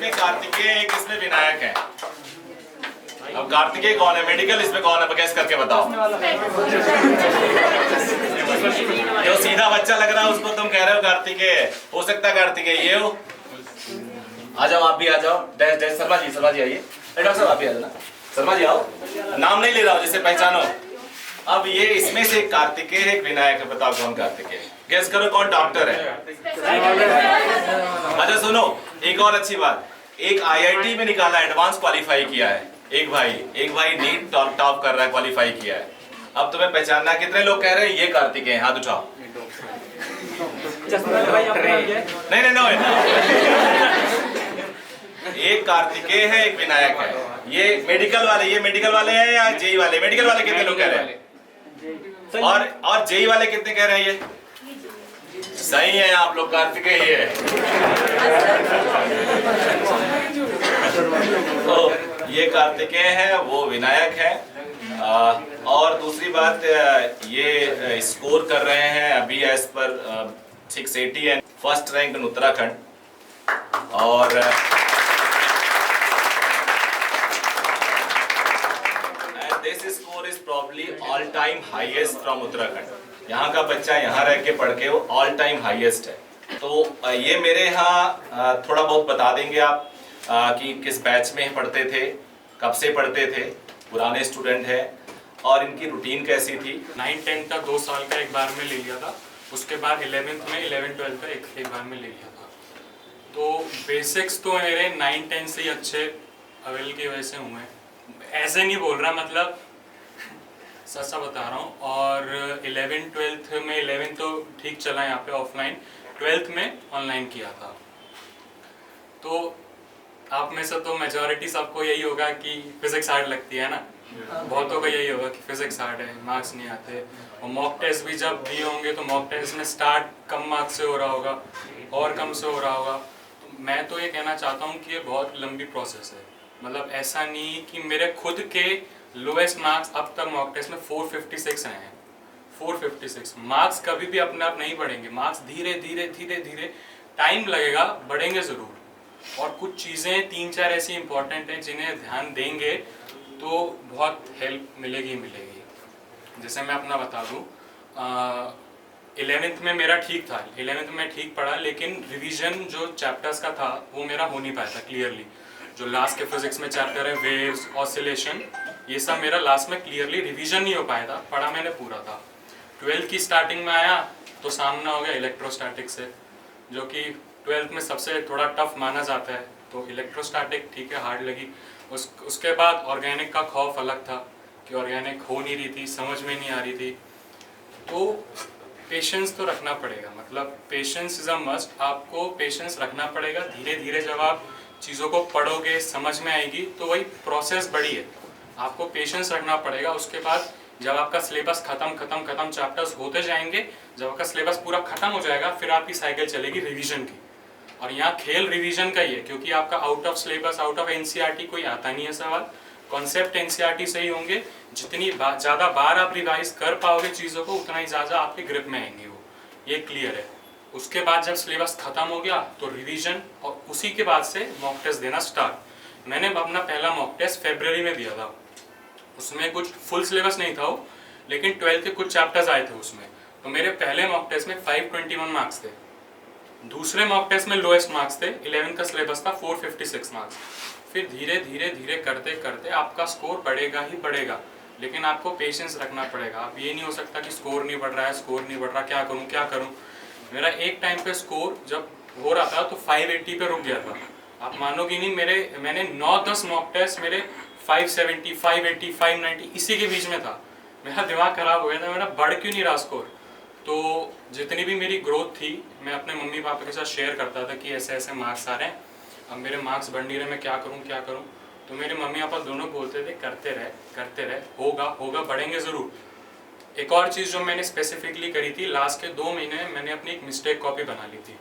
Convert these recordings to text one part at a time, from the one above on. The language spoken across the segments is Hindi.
इसमें कार्तिकेय, एक इसमें विनायक है। अब कार्तिकेय कौन है, मेडिकल इसमें कौन है, गैस करके बताओ। जो सीधा बच्चा लग रहा है उसको तुम कह रहे हो कार्तिकेय, हो सकता है कार्तिकेय ये हो। आ जाओ, आप भी आ जाओ। डैश डैश शर्मा जी आइए। डॉक्टर साहब आप भी आ जाना। शर्मा जी आओ, नाम नहीं ले रहा हूं, जिससे पहचानो। अब ये इसमें से एक कार्तिकेय है, एक विनायक है, बताओ कौन कार्तिकेय। गैस करो कौन डॉक्टर है। अच्छा सुनो, एक और अच्छी बात, एक आईआईटी में निकाला, एडवांस क्वालिफाई किया है एक भाई नीट टॉप कर रहा है, क्वालिफाई किया है। अब तुम्हें पहचानना, कितने लोग कह रहे हैं ये कार्तिकेय, हाथ उठाओ। नहीं, एक कार्तिकेय है, एक विनायक है। ये मेडिकल वाले हैं या जेई वाले? मेडिकल वाले कितने लोग कह रहे हैं, और जेई वाले कितने कह रहे हैं? ये सही है, आप लोग कार्तिकेय ही है। तो ये कार्तिकेय है, वो विनायक है। और दूसरी बात, ये स्कोर कर रहे हैं अभी as per 680 and first rank in Uttarakhand. और this score is probably all time highest from Uttarakhand. यहाँ का बच्चा यहाँ रह के पढ़ के वो ऑल टाइम हाईएस्ट है। तो ये मेरे यहाँ थोड़ा बहुत बता देंगे आप कि किस बैच में पढ़ते थे, कब से पढ़ते थे, पुराने स्टूडेंट है, और इनकी रूटीन कैसी थी। 9-10 का 2 साल का एक बार में ले लिया था, उसके बाद 11th में 11-12 का एक बार में ले लिया था। तो बेसिक्स तो मेरे 9-10 से ही अच्छे अवेल की वजह से हुए, ऐसे नहीं बोल रहा, मतलब सच बता रहा हूँ। और 11-12 में 11 तो ठीक चला यहाँ पे ऑफलाइन, 12th में ऑनलाइन किया था। तो आप में से तो मेजॉरिटी सबको यही होगा कि फिजिक्स हार्ड लगती है ना, बहुतों का यही होगा कि फिजिक्स हार्ड है, मार्क्स नहीं आते। और मॉक टेस्ट भी जब दिए होंगे तो मॉक टेस्ट में स्टार्ट कम मार्क्स से हो रहा होगा और कम से हो रहा होगा। तो मैं तो ये कहना चाहता हूँ कि ये बहुत लंबी प्रोसेस है। मतलब ऐसा नहीं कि मेरे खुद के लोएस्ट मार्क्स अब तक मॉक टेस्ट में 456 रहे हैं। 456 मार्क्स कभी भी अपने आप नहीं बढ़ेंगे, मार्क्स धीरे धीरे टाइम लगेगा, बढ़ेंगे ज़रूर। और कुछ चीज़ें 3-4 ऐसी इंपॉर्टेंट हैं जिन्हें ध्यान देंगे तो बहुत हेल्प मिलेगी। जैसे मैं अपना बता दूं, 11th में मेरा ठीक था, 11th में ठीक पढ़ा, लेकिन रिवीजन जो चैप्टर्स का था वो मेरा हो नहीं पाया था क्लियरली। जो लास्ट के फिजिक्स में चैप्टर है, वेव्स, ऑसिलेशन, ये सब मेरा लास्ट में क्लियरली रिवीजन नहीं हो पाया था, पढ़ा मैंने पूरा था। 12th की स्टार्टिंग में आया तो सामना हो गया इलेक्ट्रोस्टैटिक से, जो कि 12th में सबसे थोड़ा टफ माना जाता है। तो इलेक्ट्रोस्टैटिक ठीक है, हार्ड लगी। उसके बाद ऑर्गेनिक का खौफ अलग था कि ऑर्गेनिक हो नहीं रही थी, समझ में नहीं आ रही थी। तो पेशेंस तो रखना पड़ेगा, मतलब पेशेंस इज़ अ मस्ट। आपको पेशेंस रखना पड़ेगा। धीरे धीरे जब आप चीज़ों को पढ़ोगे, समझ में आएगी, तो वही प्रोसेस बड़ी है, आपको पेशेंस रखना पड़ेगा। उसके बाद जब आपका सिलेबस खत्म चैप्टर्स होते जाएंगे, जब आपका सिलेबस पूरा खत्म हो जाएगा, फिर आपकी साइकिल चलेगी रिवीजन की। और यहाँ खेल रिवीजन का ही है, क्योंकि आपका out of syllabus, out of NCERT कोई आता नहीं है सवाल। कॉन्सेप्ट एनसीईआरटी से ही होंगे, जितनी ज़्यादा बार आप रिवाइज कर पाओगे चीज़ों को, उतना ही ज़्यादा आपके ग्रिप में आएंगे वो, ये क्लियर है। उसके बाद जब सिलेबस खत्म हो गया तो रिवीजन, और उसी के बाद से मॉक टेस्ट देना स्टार्ट। मैंने अपना पहला मॉक टेस्ट फरवरी में दिया था। उसमें कुछ फुल सिलेबस नहीं था वो, लेकिन 12th के कुछ चैप्टर्स आए थे उसमें। तो मेरे पहले मॉक टेस्ट में 521 मार्क्स थे। दूसरे मॉक टेस्ट में लोएस्ट मार्क्स थे, 11 का सिलेबस था 456 मार्क्स। फिर धीरे धीरे करते आपका स्कोर बढ़ेगा ही बढ़ेगा, लेकिन आपको पेशेंस रखना पड़ेगा। आप ये नहीं हो सकता कि स्कोर नहीं बढ़ रहा, क्या करूं। मेरा एक टाइम पे स्कोर जब हो रहा था तो 580 पे रुक गया था। आप मानोगे नहीं, मैंने 9-10 मॉक टेस्ट मेरे 570, 580, 590 इसी के बीच में था। मेरा दिमाग खराब हो गया था, मेरा बढ़ क्यों नहीं रहा स्कोर। तो जितनी भी मेरी ग्रोथ थी, मैं अपने मम्मी पापा के साथ शेयर करता था कि ऐसे ऐसे मार्क्स आ रहे हैं, अब मेरे मार्क्स बढ़ नहीं रहे, मैं क्या करूं। तो मेरे मम्मी पापा दोनों बोलते थे करते रहे, होगा, बढ़ेंगे ज़रूर। एक और चीज़ जो मैंने स्पेसिफिकली करी थी, लास्ट के 2 महीने में मैंने अपनी एक मिस्टेक कॉपी बना ली थी।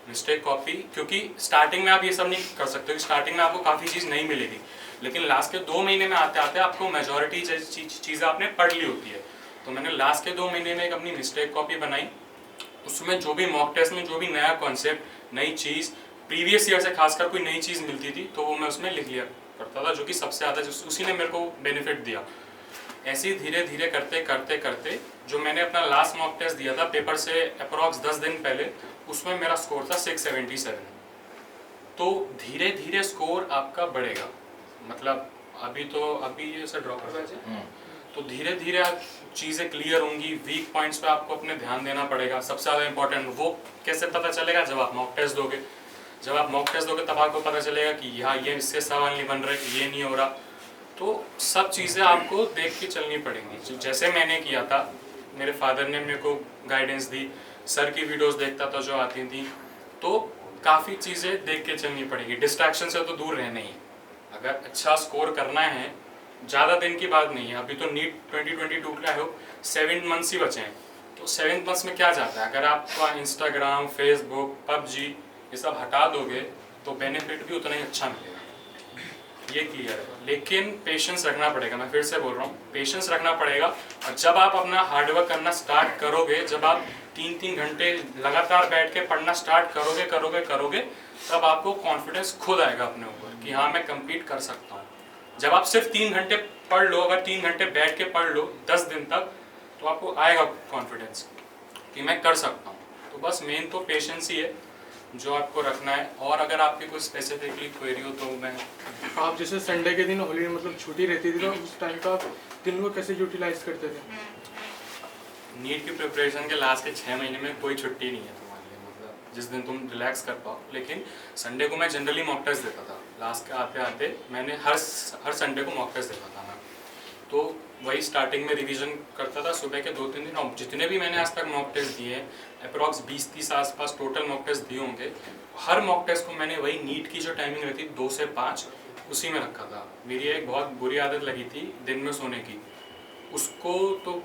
मिस्टेक कॉपी, क्योंकि स्टार्टिंग में आप ये सब नहीं कर सकते, स्टार्टिंग में आपको काफ़ी चीज़ नहीं मिलेगी, लेकिन लास्ट के 2 महीने में आते आते आपको मेजॉरिटी चीज़ें आपने पढ़ ली होती है। तो मैंने लास्ट के 2 महीने में एक अपनी मिस्टेक कॉपी बनाई। उसमें जो भी मॉक टेस्ट में जो भी नया कॉन्सेप्ट, नई चीज़ प्रीवियस ईयर से खासकर कोई नई चीज़ मिलती थी तो वो मैं उसमें लिख लिया करता था, जो कि सबसे ज़्यादा उसी ने मेरे को बेनिफिट दिया। ऐसे ही धीरे धीरे करते करते करते जो मैंने अपना लास्ट मॉक टेस्ट दिया था पेपर से अप्रॉक्स 10 दिन पहले, उसमें मेरा स्कोर था 677। तो धीरे धीरे स्कोर आपका बढ़ेगा, मतलब अभी ये सर ड्रॉपर बैच है, तो धीरे धीरे आप चीज़ें क्लियर होंगी। वीक पॉइंट्स पे आपको अपने ध्यान देना पड़ेगा। सबसे ज़्यादा इंपॉर्टेंट वो कैसे पता चलेगा, जब आप मॉक टेस्ट दोगे। जब आप मॉक टेस्ट दोगे तब आपको पता चलेगा कि यहाँ ये इससे सवाल नहीं बन रहे, ये नहीं हो रहा। तो सब चीज़ें आपको देख के चलनी पड़ेंगी। जैसे मैंने किया था, मेरे फादर ने मेरे को गाइडेंस दी, सर की वीडियोस देखता था जो आती थी, तो काफ़ी चीज़ें देख के चलनी पड़ेगी। डिस्ट्रैक्शन से तो दूर रहना ही। अगर अच्छा स्कोर करना है, ज़्यादा दिन की बात नहीं है। अभी तो नीट 2022 के लिए हो 7 मंथ्स ही बचे हैं, तो 7 मंथ्स में क्या जाता है। अगर आपका इंस्टाग्राम, फेसबुक, पबजी ये सब हटा दोगे तो बेनिफिट भी उतना ही अच्छा मिलेगा, ये क्लियर है। लेकिन पेशेंस रखना पड़ेगा, मैं फिर से बोल रहा हूँ, पेशेंस रखना पड़ेगा। और जब आप अपना हार्डवर्क करना स्टार्ट करोगे, जब आप 3-3 घंटे लगातार बैठ के पढ़ना स्टार्ट करोगे, तब आपको कॉन्फिडेंस खुद आएगा अपने ऊपर कि हाँ मैं कंप्लीट कर सकता हूँ। जब आप सिर्फ 3 घंटे पढ़ लो, अगर 3 घंटे बैठ के पढ़ लो 10 दिन तक, तो आपको आएगा कॉन्फिडेंस कि मैं कर सकता हूँ। तो बस मेन तो पेशेंस ही है जो आपको रखना है। और अगर आपकी कोई स्पेसिफिकली क्वेरी हो तो मैं आप जैसे संडे के दिन हॉलीडे मतलब छुट्टी रहती थी, तो उस टाइम का आप दिन को कैसे यूटिलाइज करते थे? नीट की प्रिपरेशन के लास्ट के 6 महीने में कोई छुट्टी नहीं है तुम्हारे लिए, मतलब जिस दिन तुम रिलैक्स कर पाओ। लेकिन संडे को मैं जनरली मॉक टेस्ट देता था। लास्ट के आते आते मैंने हर संडे को मॉक टेस्ट देता था मैं। तो वही स्टार्टिंग में रिवीजन करता था सुबह के 2-3 दिन। और जितने भी मैंने आज तक मॉक टेस्ट दिए हैं, अप्रॉक्स 20-30 आसपास टोटल मॉक टेस्ट दिए होंगे। हर मॉक टेस्ट को मैंने वही नीट की जो टाइमिंग रहती 2 से 5 उसी में रखा था। मेरी एक बहुत बुरी आदत लगी थी दिन में सोने की, उसको तो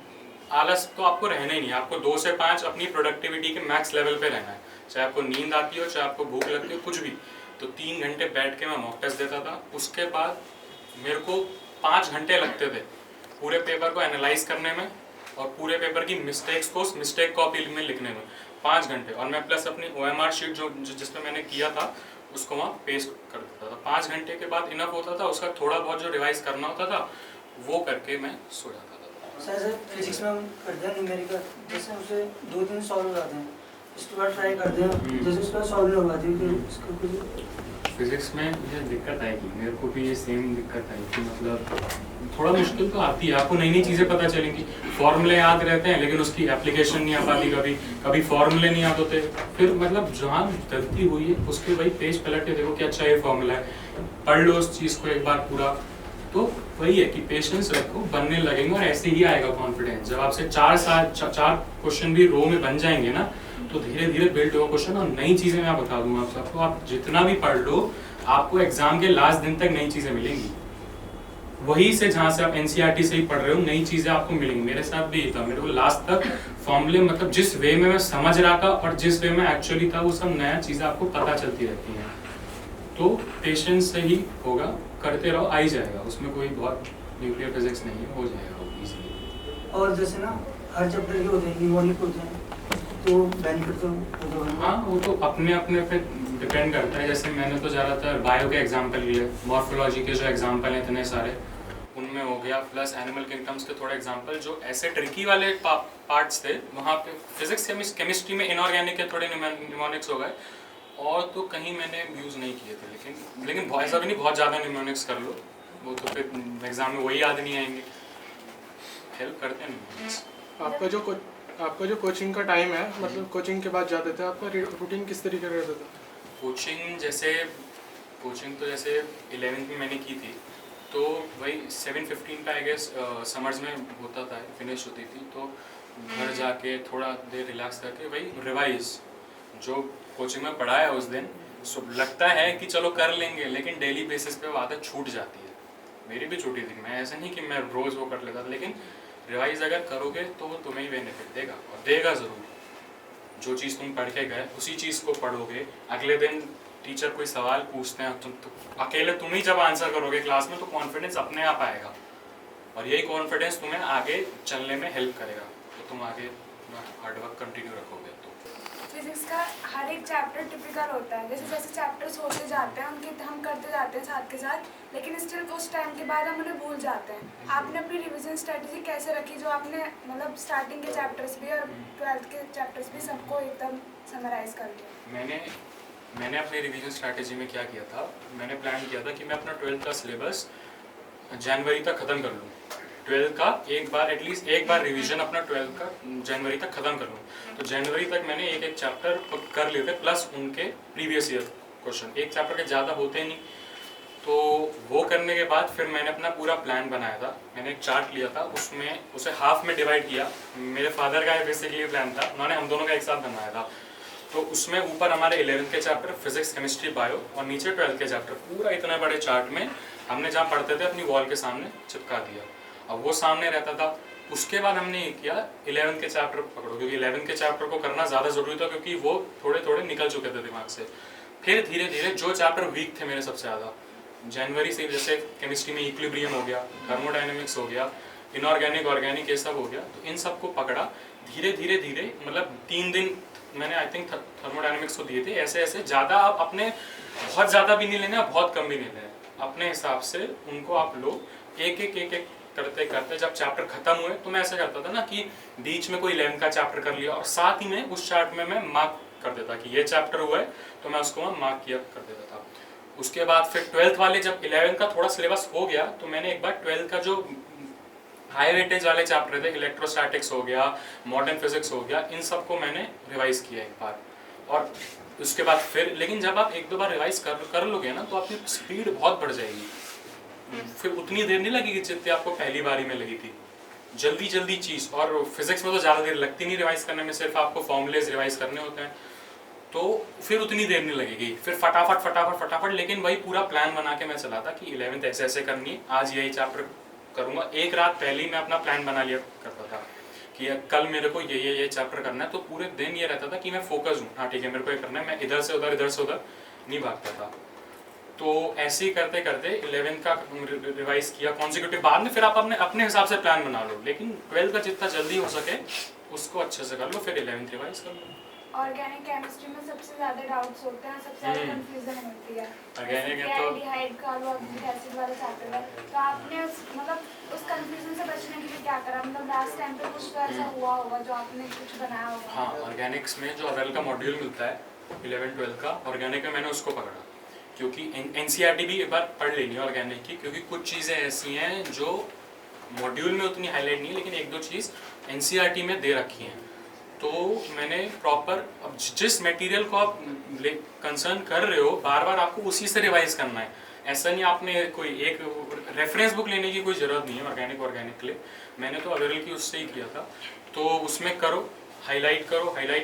आलस तो आपको रहना ही नहीं। आपको 2 से 5 अपनी प्रोडक्टिविटी के मैक्स लेवल पे रहना है, चाहे आपको नींद आती हो, चाहे आपको भूख लगती हो, कुछ भी। तो 3 घंटे बैठ के मैं मॉक टेस्ट देता था। उसके बाद मेरे को 5 घंटे लगते थे पूरे पेपर को एनालाइज करने में और पूरे पेपर की मिस्टेक्स को मिस्टेक कॉपी में लिखने में 5 घंटे। और मैं प्लस अपनी OMR शीट जो जिसमें मैंने किया था उसको वहाँ पेस्ट कर देता था। 5 घंटे के बाद इनफ होता था। उसका थोड़ा बहुत जो रिवाइज करना होता था वो करके मैं सो जाता था। सर फिजिक्स में हम करते हैं न्यूमेरिकल, जैसे उसे 2-3 सॉल्व हो जाते हैं, इसके बाद ट्राई करते हैं, जैसे उसके बाद सॉल्व नहीं हो पाती, फिर इसका कुछ फिजिक्स में ये दिक्कत आएगी, मेरे को भी ये सेम दिक्कत आई कि मतलब थोड़ा मुश्किल तो आती है। आपको नई नई चीज़ें पता चलेंगी। फॉर्मूले याद रहते हैं लेकिन उसकी एप्लीकेशन नहीं आ पाती, कभी फॉर्मूले नहीं याद होते। फिर मतलब जहाँ गलती हुई है उसके वही पेज पलट के देखो कि अच्छा ये फॉर्मूला है, पढ़ लो उस चीज़ को एक बार पूरा। तो वही है कि पेशेंस रखो, बनने लगेंगे और ऐसे ही आएगा कॉन्फिडेंस। जब आपसे 4 क्वेश्चन भी रो में बन जाएंगे ना, तो धीरे धीरे बिल्ड होगा क्वेश्चन। और नई चीज़ें मैं बता दूंगा आप सबको, आप जितना भी पढ़ लो आपको एग्जाम के लास्ट दिन तक नई चीज़ें मिलेंगी। वही से जहाँ से आप NCERT से ही पढ़ रहे हो, नई चीज़ें आपको मिलेंगी। मेरे साथ भी था, मेरे को लास्ट तक फॉर्मूले मतलब जिस वे में मैं समझ रहा था और जिस वे में एक्चुअली था वो सब नया चीज़ें आपको पता चलती रहती हैं। तो पेशेंस से ही होगा, करते रहो, आ ही जाएगा। उसमें कोई बहुत न्यूक्लियर फिजिक्स नहीं है, हो जाएगा वो इजीली। और जैसे ना हर चैप्टर के होते हैं, निमोनिक होते हैं, तो बेनिफिट तो होगा। हाँ, वो तो अपने पे डिपेंड करता है। जैसे मैंने तो ज़्यादातर बायो के एग्जाम्पल लिए, मॉर्फोलॉजी के जो एग्जाम्पल हैं इतने सारे उनमें हो गया, प्लस एनिमल किंगडम्स के थोड़े एग्जाम्पल जो ऐसे ट्रिकी वाले पार्ट्स थे वहाँ पे। फिजिक्स केमिस्ट्री में इनऑर्गेनिक के थोड़े निमोनिक्स हो गए, और तो कहीं मैंने यूज़ नहीं किए थे। लेकिन ऐसा भी नहीं बहुत ज़्यादा निमोनिक्स कर लो, वो तो फिर एग्जाम में वही याद नहीं आएंगे। हेल्प करते हैं निमोनिक्स। आपका जो कोचिंग का टाइम है, मतलब कोचिंग के बाद जाते थे, आपका रूटीन किस तरीके का रहता था? कोचिंग तो जैसे 11th में मैंने की थी, तो वही 7:15 का आई गेस समर्स में होता था, फिनिश होती थी। तो घर जाके थोड़ा देर रिलैक्स करके वही रिवाइज जो कोचिंग में पढ़ाया उस दिन, लगता है कि चलो कर लेंगे, लेकिन डेली बेसिस पे वो आदत छूट जाती है। मेरी भी छूटी थी, मैं ऐसा नहीं कि मैं रोज़ वो कर लेता था, लेकिन रिवाइज अगर करोगे तो वो तुम्हें ही बेनिफिट देगा, और देगा ज़रूर। जो चीज़ तुम पढ़ के गए उसी चीज़ को पढ़ोगे, अगले दिन टीचर कोई सवाल पूछते हैं तुम अकेले तुम ही जब आंसर करोगे क्लास में, तो कॉन्फिडेंस अपने आप आएगा, और यही कॉन्फिडेंस तुम्हें आगे चलने में हेल्प करेगा। तो तुम आगे हार्डवर्क कंटिन्यू रखोगे तो फिजिक्स का हर एक चैप्टर टिपिकल होता है, जैसे जैसे चैप्टर्स होते जाते हैं उनके हम करते जाते हैं साथ के साथ, लेकिन स्टिल कुछ टाइम के बाद हम उन्हें भूल जाते हैं। आपने अपनी रिवीजन स्ट्रेटजी कैसे रखी जो आपने मतलब स्टार्टिंग के चैप्टर्स भी और 12th के चैप्टर्स भी सबको एकदम समराइज कर दिया? मैंने अपनी रिवीजन स्ट्रैटेजी में क्या किया था, मैंने प्लान किया था कि मैं अपना 12th का सिलेबस जनवरी तक ख़त्म कर लूँ। 12th का एटलीस्ट एक बार रिवीजन अपना 12th का जनवरी तक ख़त्म कर लूँ। तो जनवरी तक मैंने एक एक चैप्टर कर लिए थे, प्लस उनके प्रीवियस ईयर क्वेश्चन, एक चैप्टर के ज़्यादा होते नहीं। तो वो करने के बाद फिर मैंने अपना पूरा प्लान बनाया था। मैंने एक चार्ट लिया था, उसमें उसे हाफ में डिवाइड किया। मेरे फादर का बेसिकली प्लान था, उन्होंने हम दोनों का एक साथ बनाया था। तो उसमें ऊपर हमारे 11th के चैप्टर फिजिक्स, केमिस्ट्री, बायो, और नीचे 12th के चैप्टर पूरा इतने बड़े चार्ट में हमने जहाँ पढ़ते थे अपनी वॉल के सामने चिपका दिया। अब वो सामने रहता था। उसके बाद हमने ये किया 11th के चैप्टर पकड़ो, क्योंकि 11th के चैप्टर को करना ज़्यादा ज़रूरी था, क्योंकि वो थोड़े थोड़े निकल चुके थे दिमाग से। फिर धीरे धीरे जो चैप्टर वीक थे मेरे सबसे ज़्यादा, जनवरी से जैसे केमिस्ट्री में इक्विलिब्रियम हो गया, थर्मोडाइनमिक्स हो गया, इनऑर्गेनिक, ऑर्गेनिक, ये सब हो गया। तो इन सबको पकड़ा धीरे धीरे धीरे, मतलब 3 दिन मैंने आई थिंक थर्मोडाइनमिक्स को दिए थे। ऐसे ऐसे ज़्यादा आप अपने बहुत ज़्यादा भी नहीं लेना, बहुत कम भी नहीं लेना, अपने हिसाब से उनको आप लोग एक एक करते करते जब चैप्टर खत्म हुए तो मैं ऐसा करता था ना कि बीच में कोई 11th का चैप्टर कर लिया और साथ ही में उस चार्ट में मैं मार्क कर देता कि ये चैप्टर हुआ है, तो मैं उसको मार्क किया कर देता था। उसके बाद फिर 12th वाले जब 11th का थोड़ा सिलेबस हो गया तो मैंने एक बार 12th का जो हाई वेटेज वाले चैप्टर थे, इलेक्ट्रोस्टैटिक्स हो गया, मॉडर्न फिजिक्स हो गया, इन सबको मैंने रिवाइज किया एक बार। और उसके बाद फिर, लेकिन जब आप 1-2 बार रिवाइज कर लोगे ना तो आपकी स्पीड बहुत बढ़ जाएगी। फिर उतनी देर नहीं लगेगी जितनी आपको पहली बारी में लगी थी। जल्दी चीज़, और फिजिक्स में तो ज़्यादा देर लगती नहीं रिवाइज करने में, सिर्फ आपको फॉर्मूलेज रिवाइज करने होते हैं, तो फिर उतनी देर नहीं लगेगी। फिर फटाफट, लेकिन वही पूरा प्लान बना के मैं चला था कि 11th ऐसे ऐसे करनी है, आज यही चैप्टर करूँगा। एक रात पहले ही मैं अपना प्लान बना लिया करता था कि कल मेरे को ये चैप्टर करना है। तो पूरे दिन ये रहता था कि मैं फोकस हूँ, हाँ ठीक है मेरे को ये करना है, मैं इधर से उधर नहीं भागता था। तो ऐसे ही करते करते 11th का रिवाइज किया कॉन्सिक्यूटिव। बाद में फिर आप अपने हिसाब से प्लान बना लो, लेकिन 12th का जितना जल्दी हो सके उसको अच्छे से कर लो, फिर 11th रिवाइज कर लो। ऑर्गेनिक केमिस्ट्री में सबसे ज़्यादा डाउट्स होते हैं, सबसे ज़्यादा कंफ्यूजन होती है। ऑर्गेनिक है तो एल्डिहाइड, कार्बोक्सिलिक एसिड वाला चैप्टर है, तो आपने उस कंफ्यूजन से बचने के लिए क्या करा? मतलब लास्ट टाइम पे कुछ तो ऐसा हुआ होगा जो आपने कुछ बनाया होगा। हाँ, ऑर्गेनिक्स में जो अवेल का मॉड्यूल मिलता है 11-12 का, ऑर्गेनिक में मैंने उसको पकड़ा, क्योंकि एनसीईआरटी भी एक बार पढ़ लेनी है ऑर्गेनिक की, क्योंकि कुछ चीज़ें ऐसी हैं जो मॉड्यूल में उतनी हाईलाइट नहीं है, लेकिन 1-2 चीज़ एनसीईआरटी में दे रखी हैं। तो मैंने प्रॉपर, अब जिस मटेरियल को आप कंसर्न कर रहे हो बार बार आपको उसी से रिवाइज करना है। ऐसा नहीं आपने कोई एक रेफरेंस बुक लेने की कोई ज़रूरत नहीं है ऑर्गेनिक के लिए। मैंने तो अवेरल की उससे ही किया था। तो उसमें करो, हाईलाइट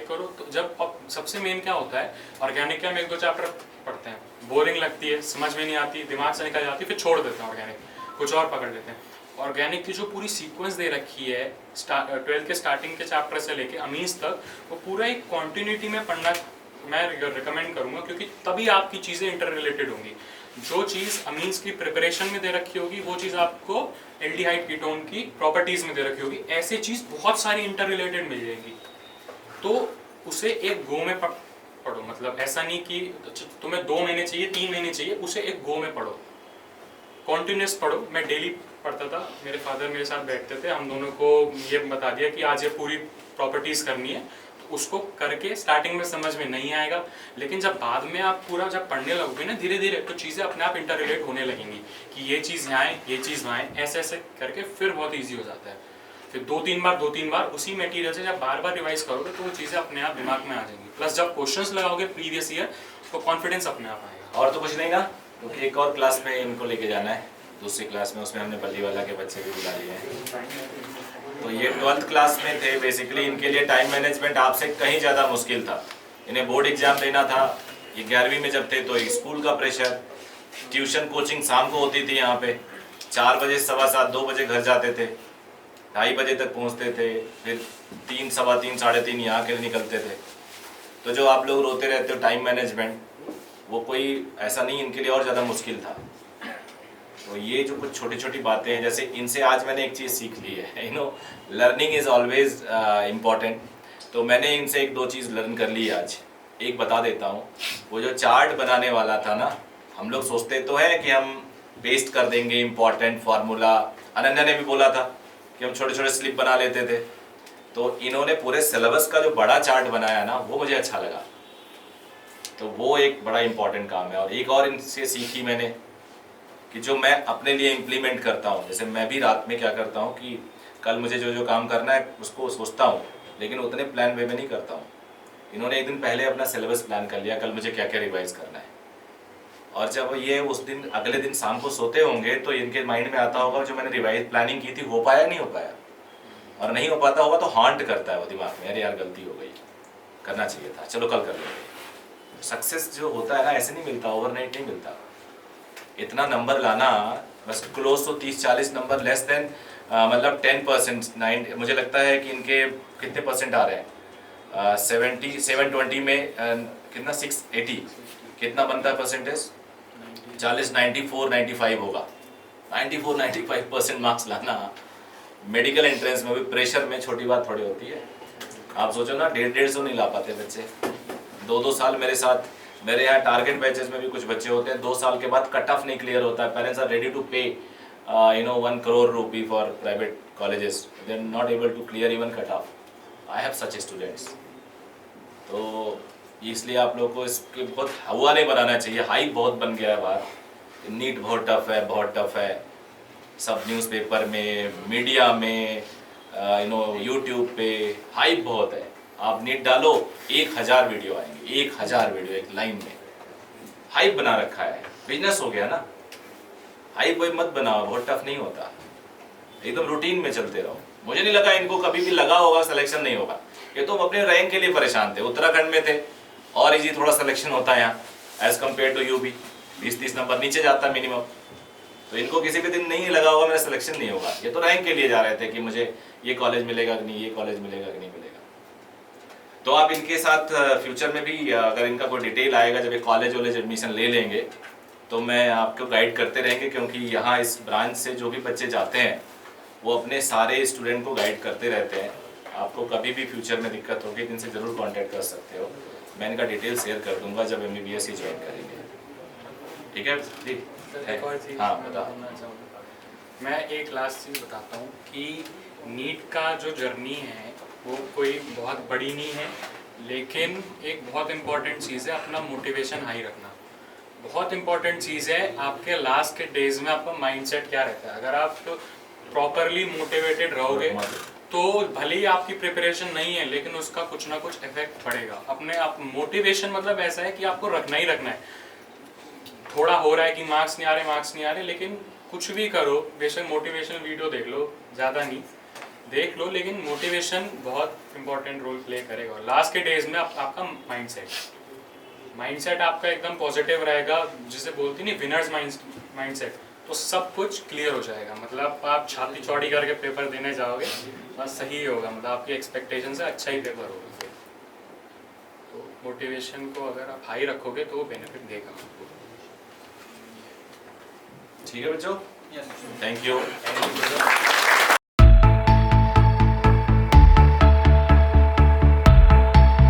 करो। तो जब अब सबसे मेन क्या होता है, ऑर्गेनिक के हम 1-2 चैप्टर पढ़ते हैं, बोरिंग लगती है, समझ में नहीं आती, दिमाग से निकल जाती, फिर छोड़ देते हैं ऑर्गेनिक, कुछ और पकड़ लेते हैं। ऑर्गेनिक की जो पूरी सीक्वेंस दे रखी है 12th के स्टार्टिंग के चैप्टर से लेके अमीन्स तक, वो पूरा एक कॉन्टिन्यूटी में पढ़ना मैं रिकमेंड करूँगा, क्योंकि तभी आपकी चीज़ें इंटर रिलेटेड होंगी। जो चीज़ अमीन्स की प्रिपरेशन में दे रखी होगी वो चीज़ आपको एल्डिहाइड कीटोन की प्रॉपर्टीज़ में दे रखी होगी। ऐसे चीज़ बहुत सारी इंटर रिलेटेड मिल जाएगी, तो उसे एक गो में पढ़ो। मतलब ऐसा नहीं कि तुम्हें 2 महीने चाहिए, 3 महीने चाहिए, उसे एक गो में पढ़ो, कॉन्टिन्यूस पढ़ो। मैं डेली पढ़ता था, मेरे फादर मेरे साथ बैठते थे, हम दोनों को ये बता दिया कि आज ये पूरी प्रॉपर्टीज़ करनी है, तो उसको करके स्टार्टिंग में समझ में नहीं आएगा, लेकिन जब बाद में आप पूरा जब पढ़ने लगोगे ना धीरे धीरे, तो चीज़ें अपने आप इंटर रिलेट होने लगेंगी कि ये चीज़ यहाँ है, ये चीज़ वहाँ है, ऐसे ऐसे करके फिर बहुत ईजी हो जाता है। फिर 2-3 बार उसी मटेरियल से जब बार बार रिवाइज करोगे तो वो चीज़ें अपने आप दिमाग में आ जाएंगी। प्लस जब क्वेश्चंस लगाओगे प्रीवियस ईयर तो कॉन्फिडेंस अपने आप आएगा। और तो कुछ नहीं ना, क्योंकि एक और क्लास में इनको लेके जाना है, दूसरी क्लास में, उसमें हमने बल्लीवाला के बच्चे भी बुला लिए हैं। तो ये 12th क्लास में थे। बेसिकली इनके लिए टाइम मैनेजमेंट आपसे कहीं ज़्यादा मुश्किल था। इन्हें बोर्ड एग्जाम देना था, ये 11वीं में जब थे तो स्कूल का प्रेशर, ट्यूशन कोचिंग शाम को होती थी यहाँ पे, 4 बजे, 7:15, 2 बजे घर जाते थे, 2:30 बजे तक पहुँचते थे, फिर 3, 3:15, 3:30 यहाँ के निकलते थे। तो जो आप लोग रोते रहते हो टाइम मैनेजमेंट, वो कोई ऐसा नहीं इनके लिए और ज़्यादा मुश्किल था। तो ये जो कुछ छोटी छोटी बातें हैं, जैसे इनसे आज मैंने एक चीज़ सीख ली है, लर्निंग इज़ ऑलवेज इम्पॉर्टेंट। तो मैंने इनसे एक दो चीज़ लर्न कर ली आज। एक बता देता हूँ, वो जो चार्ट बनाने वाला था ना, हम लोग सोचते तो है कि हम पेस्ट कर देंगे इम्पॉर्टेंट फार्मूला। अनन्या ने भी बोला था कि हम छोटे छोटे स्लिप बना लेते थे, तो इन्होंने पूरे सिलेबस का जो बड़ा चार्ट बनाया ना, वो मुझे अच्छा लगा। तो वो एक बड़ा इम्पॉर्टेंट काम है। और एक और इनसे सीखी मैंने कि जो मैं अपने लिए इम्प्लीमेंट करता हूँ, जैसे मैं भी रात में क्या करता हूँ कि कल मुझे जो जो काम करना है उसको सोचता हूँ, लेकिन उतने प्लान वे में नहीं करता हूँ। इन्होंने एक दिन पहले अपना सिलेबस प्लान कर लिया, कल मुझे क्या क्या रिवाइज करना है। और जब ये उस दिन अगले दिन शाम को सोते होंगे तो इनके माइंड में आता होगा जो मैंने रिवाइज प्लानिंग की थी हो पाया नहीं हो पाया, और नहीं हो पाता होगा तो हॉन्ट करता है वो दिमाग में, अरे यार गलती हो गई, करना चाहिए था, चलो कल कर लेंगे। सक्सेस जो होता है ना ऐसे नहीं मिलता, ओवरनाइट नहीं मिलता। इतना नंबर लाना, बस क्लोज तो 30-40 नंबर, लेस देन मतलब 10%, 9, मुझे लगता है कि इनके कितने परसेंट आ रहे हैं, 720 में कितना 680 कितना बनता है परसेंटेज, 40, 94, 95 होगा। 94-95% मार्क्स लाना मेडिकल एंट्रेंस में भी प्रेशर में छोटी बात थोड़ी होती है। आप सोचो ना, 150 नहीं ला पाते बच्चे। 2-2 साल मेरे साथ, मेरे यहाँ टारगेट बैचेस में भी कुछ बच्चे होते हैं 2 साल के बाद कट ऑफ नहीं क्लियर होता है। पेरेंट्स आर रेडी टू पे 1 crore rupee for private colleges, they are not able to clear even cut off. I have such students. तो इसलिए आप लोग को इसके बहुत हवा नहीं बनाना चाहिए। हाइप बहुत बन गया है बाहर, नीट बहुत टफ है, बहुत टफ है। सब न्यूज़पेपर में, मीडिया में, यूट्यूब पे हाइप बहुत है। आप नीट डालो 1000 वीडियो आएंगे, 1000 वीडियो एक लाइन में। हाइप बना रखा है, बिजनेस हो गया ना। हाइप वही मत बनाओ, बहुत टफ नहीं होता, एकदम रूटीन में चलते रहो। मुझे नहीं लगा इनको कभी भी लगा होगा सिलेक्शन नहीं होगा। ये तो अपने रैंक के लिए परेशान थे, उत्तराखंड में थे और इजी थोड़ा सिलेक्शन होता है यहाँ as compare to UP. 20-30 number नीचे जाता है मिनिमम। तो इनको किसी भी दिन नहीं लगा होगा मेरा सिलेक्शन नहीं होगा। ये तो रैंक के लिए जा रहे थे कि मुझे ये कॉलेज मिलेगा कि नहीं, ये कॉलेज मिलेगा कि नहीं मिलेगा। तो आप इनके साथ फ्यूचर में भी अगर इनका कोई डिटेल आएगा, जब ये कॉलेज वॉलेज एडमिशन ले लेंगे, तो मैं आपको गाइड करते रहेंगे, क्योंकि यहाँ इस ब्रांच से जो भी बच्चे जाते हैं वो अपने सारे स्टूडेंट को गाइड करते रहते हैं। आपको कभी भी फ्यूचर में दिक्कत होगी तो इनसे ज़रूर कांटेक्ट कर सकते हो। मैं इनका डिटेल शेयर कर दूंगा जब MBBS ही ज्वाइन करेंगे। ठीक है जी? एक और चीज़ हाँ, मैं बता। बताना चाहूँगा। मैं एक लास्ट चीज़ बताता हूँ कि नीट का जो जर्नी है वो कोई बहुत बड़ी नहीं है, लेकिन एक बहुत इम्पॉर्टेंट चीज़ है अपना मोटिवेशन हाई रखना। बहुत इम्पॉर्टेंट चीज़ है। आपके लास्ट के डेज में आपका माइंडसेट क्या रहता है। अगर आप प्रॉपरली मोटिवेटेड रहोगे तो भले ही आपकी प्रिपरेशन नहीं है, लेकिन उसका कुछ ना कुछ इफेक्ट पड़ेगा। अपने आप मोटिवेशन मतलब ऐसा है कि आपको रखना ही रखना है। थोड़ा हो रहा है कि मार्क्स नहीं आ रहे, लेकिन कुछ भी करो, बेशक मोटिवेशनल वीडियो देख लो, ज़्यादा नहीं देख लो, लेकिन मोटिवेशन बहुत इंपॉर्टेंट रोल प्ले करेगा। लास्ट के डेज में आपका माइंडसेट आपका एकदम पॉजिटिव रहेगा, जिसे बोलती नहीं विनर्स माइंडसेट, तो सब कुछ क्लियर हो जाएगा। मतलब आप छाती चौड़ी करके पेपर देने जाओगे, बस सही होगा, मतलब आपकी एक्सपेक्टेशन से अच्छा ही पेपर होगा। तो मोटिवेशन को अगर आप हाई रखोगे तो वो बेनिफिट देगा आपको। ठीक है बच्चों, थैंक यू।